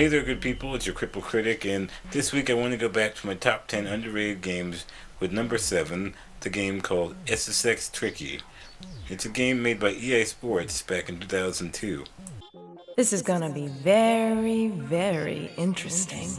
Hey there, good people, it's your Crippled Critic, and this week I want to go back to my top 10 underrated games with number 7, the game called SSX Tricky. It's a game made by EA Sports back in 2002. This is gonna be very, very interesting.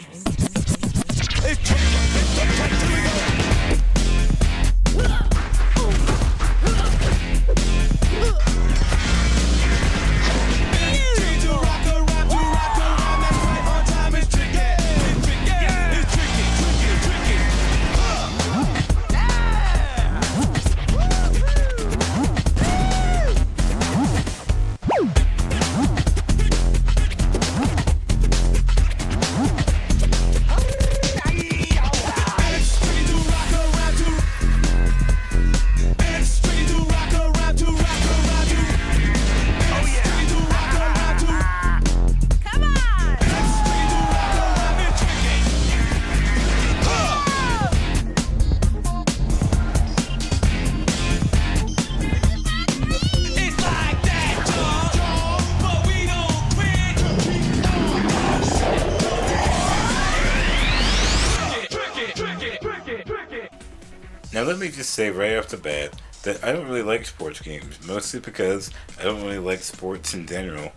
Now let me just say right off the bat that I don't really like sports games, mostly because I don't really like sports in general.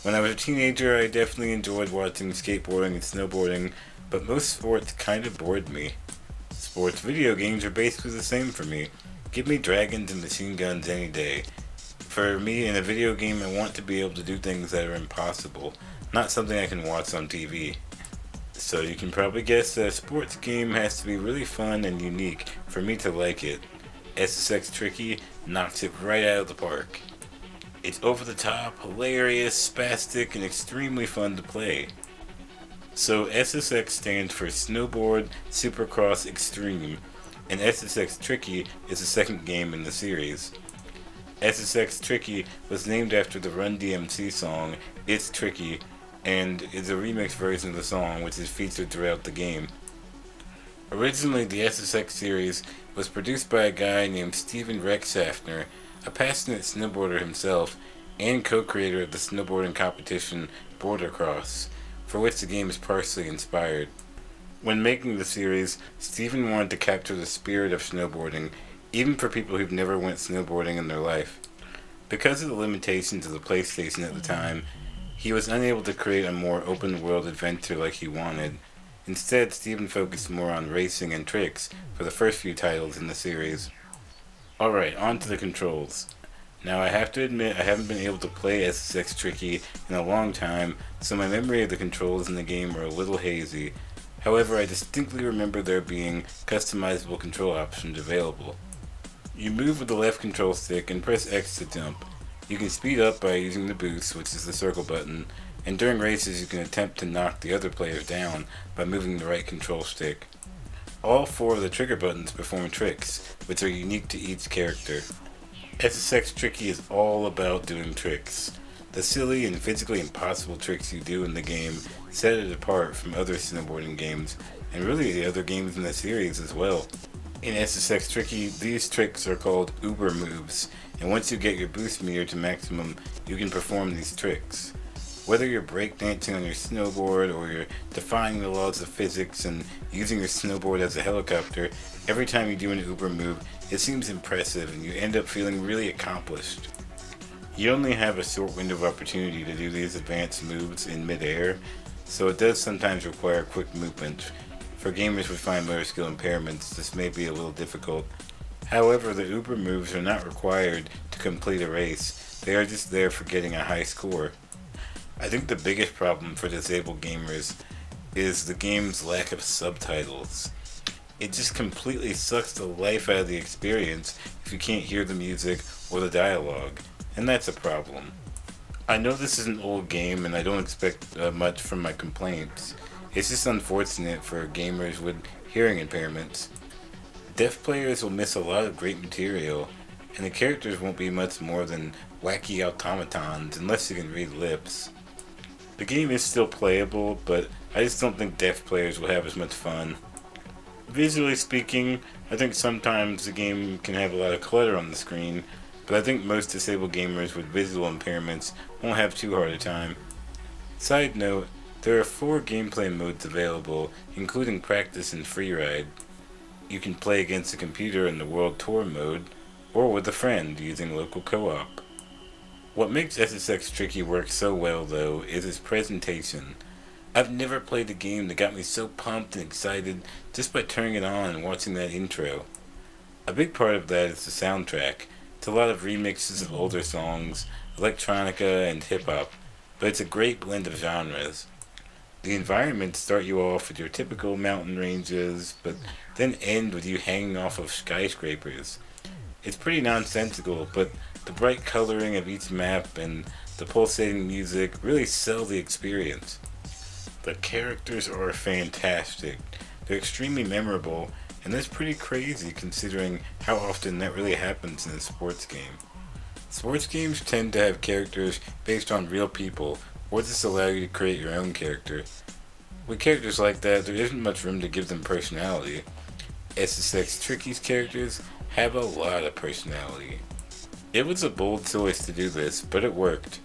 When I was a teenager, I definitely enjoyed watching skateboarding and snowboarding, but most sports kind of bored me. Sports video games are basically the same for me. Give me dragons and machine guns any day. For me, in a video game, I want to be able to do things that are impossible, not something I can watch on TV. So you can probably guess that a sports game has to be really fun and unique for me to like it. SSX Tricky knocks it right out of the park. It's over the top, hilarious, spastic, and extremely fun to play. So SSX stands for Snowboard Supercross Extreme, and SSX Tricky is the second game in the series. SSX Tricky was named after the Run DMC song It's Tricky, and is a remix version of the song which is featured throughout the game. Originally, the SSX series was produced by a guy named Steven Rechtschaffner, a passionate snowboarder himself, and co-creator of the snowboarding competition Bordercross, for which the game is partially inspired. When making the series, Steven wanted to capture the spirit of snowboarding, even for people who've never went snowboarding in their life. Because of the limitations of the PlayStation at the time, he was unable to create a more open-world adventure like he wanted. Instead, Steven focused more on racing and tricks for the first few titles in the series. Alright, on to the controls. Now I have to admit I haven't been able to play SSX Tricky in a long time, so my memory of the controls in the game are a little hazy. However, I distinctly remember there being customizable control options available. You move with the left control stick and press X to jump. You can speed up by using the boost, which is the circle button, and during races you can attempt to knock the other players down by moving the right control stick. All 4 of the trigger buttons perform tricks, which are unique to each character. SSX Tricky is all about doing tricks. The silly and physically impossible tricks you do in the game set it apart from other snowboarding games, and really the other games in the series as well. In SSX Tricky, these tricks are called Uber moves, and once you get your boost meter to maximum, you can perform these tricks. Whether you're breakdancing on your snowboard or you're defying the laws of physics and using your snowboard as a helicopter, every time you do an Uber move, it seems impressive and you end up feeling really accomplished. You only have a short window of opportunity to do these advanced moves in mid-air, so it does sometimes require quick movement. For gamers with fine motor skill impairments, this may be a little difficult. However, the Uber moves are not required to complete a race, they are just there for getting a high score. I think the biggest problem for disabled gamers is the game's lack of subtitles. It just completely sucks the life out of the experience if you can't hear the music or the dialogue, and that's a problem. I know this is an old game and I don't expect much from my complaints. It's just unfortunate for gamers with hearing impairments. Deaf players will miss a lot of great material, and the characters won't be much more than wacky automatons unless you can read lips. The game is still playable, but I just don't think deaf players will have as much fun. Visually speaking, I think sometimes the game can have a lot of clutter on the screen, but I think most disabled gamers with visual impairments won't have too hard a time. Side note, There are 4 gameplay modes available, including Practice and Freeride. You can play against a computer in the World Tour mode, or with a friend using local co-op. What makes SSX Tricky work so well, though, is its presentation. I've never played a game that got me so pumped and excited just by turning it on and watching that intro. A big part of that is the soundtrack. It's a lot of remixes of older songs, electronica, and hip-hop, but it's a great blend of genres. The environments start you off with your typical mountain ranges, but then end with you hanging off of skyscrapers. It's pretty nonsensical, but the bright coloring of each map and the pulsating music really sell the experience. The characters are fantastic. They're extremely memorable, and that's pretty crazy considering how often that really happens in a sports game. Sports games tend to have characters based on real people, or just allow you to create your own character. With characters like that, there isn't much room to give them personality. SSX Tricky's characters have a lot of personality. It was a bold choice to do this, but it worked.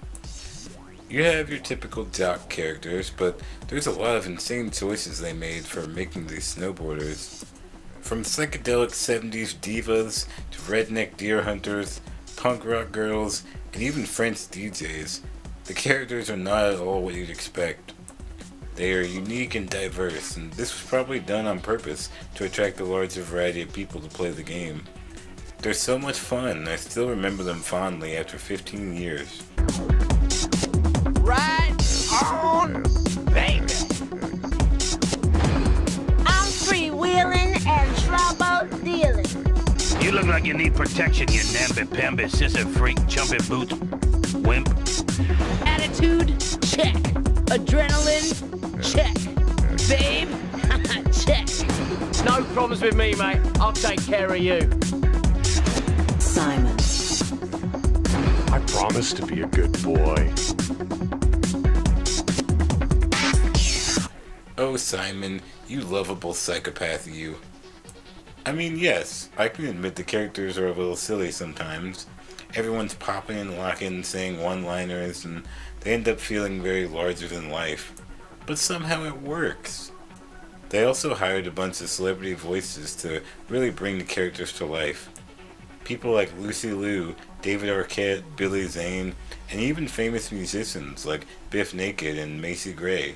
You have your typical jock characters, but there's a lot of insane choices they made for making these snowboarders. From psychedelic 70s divas to redneck deer hunters, punk rock girls, and even French DJs, the characters are not at all what you'd expect. They are unique and diverse, and this was probably done on purpose to attract a larger variety of people to play the game. They're so much fun, I still remember them fondly after 15 years. Right on, baby. I'm freewheeling and trouble dealing. You look like you need protection, you namby-pamby, scissor freak, jumping boot, wimp. Attitude, check. Adrenaline, check. Babe, check. No problems with me, mate. I'll take care of you. Simon. I promise to be a good boy. Oh, Simon, you lovable psychopath, you. I mean, yes, I can admit the characters are a little silly sometimes. Everyone's popping and locking, saying one-liners, and they end up feeling very larger than life. But somehow it works. They also hired a bunch of celebrity voices to really bring the characters to life. People like Lucy Liu, David Arquette, Billy Zane, and even famous musicians like Biff Naked and Macy Gray.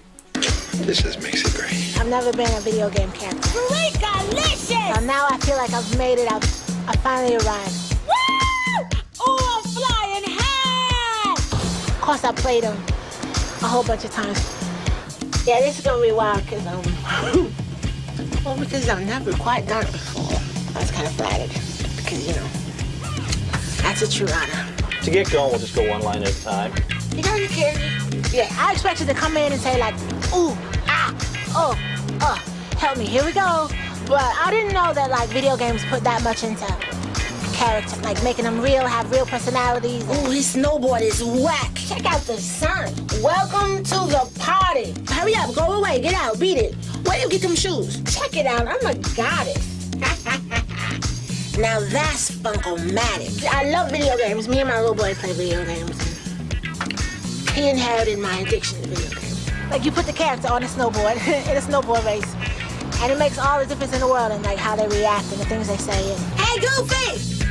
This is Macy Gray. I've never been a video game character. Freakalicious! So now I feel like I've made it. I finally arrived. Woo! Oh, I'm flying high! Of course, I played them a whole bunch of times. Yeah, this is gonna be wild because because I've never quite done it before. I was kind of flattered because that's a true honor. To get going, we'll just go one line at a time. You know you kidding me? Yeah, I expected to come in and say like, ooh, ah, oh, help me, here we go. But I didn't know that like video games put that much into character, like making them real, have real personalities. Ooh, his snowboard is whack. Check out the sun. Welcome to the party. Hurry up, go away, get out, beat it. Where you get them shoes? Check it out, I'm a goddess. Now that's funkomatic. I love video games. Me and my little boy play video games. He inherited my addiction to video games. Like you put the character on a snowboard in a snowboard race, and it makes all the difference in the world in like how they react and the things they say. And hey, Goofy,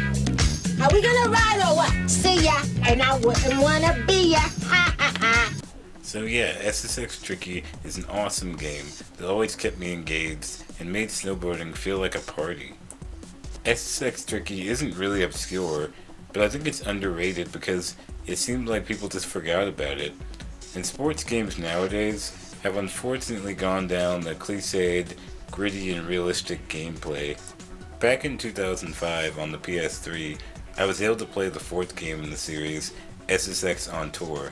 are we gonna ride or what? See ya, and I wouldn't wanna be ya. Ha ha ha. So yeah, SSX Tricky is an awesome game that always kept me engaged and made snowboarding feel like a party. SSX Tricky isn't really obscure, but I think it's underrated because it seemed like people just forgot about it. And sports games nowadays have unfortunately gone down the cliched, gritty and realistic gameplay. Back in 2005 on the PS3, I was able to play the 4th game in the series, SSX On Tour,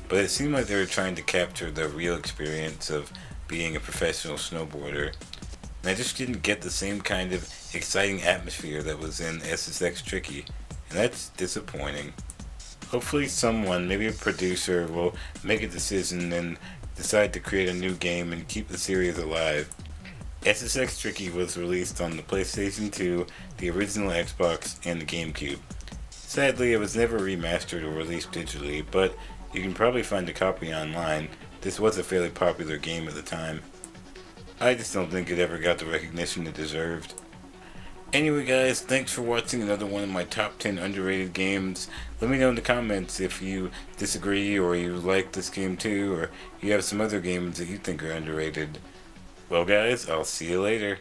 but it seemed like they were trying to capture the real experience of being a professional snowboarder. And I just didn't get the same kind of exciting atmosphere that was in SSX Tricky, and that's disappointing. Hopefully someone, maybe a producer, will make a decision and decide to create a new game and keep the series alive. SSX Tricky was released on the PlayStation 2, the original Xbox, and the GameCube. Sadly, it was never remastered or released digitally, but you can probably find a copy online, this was a fairly popular game at the time. I just don't think it ever got the recognition it deserved. Anyway guys, thanks for watching another one of my top 10 underrated games. Let me know in the comments if you disagree or you like this game too, or you have some other games that you think are underrated. Well guys, I'll see you later.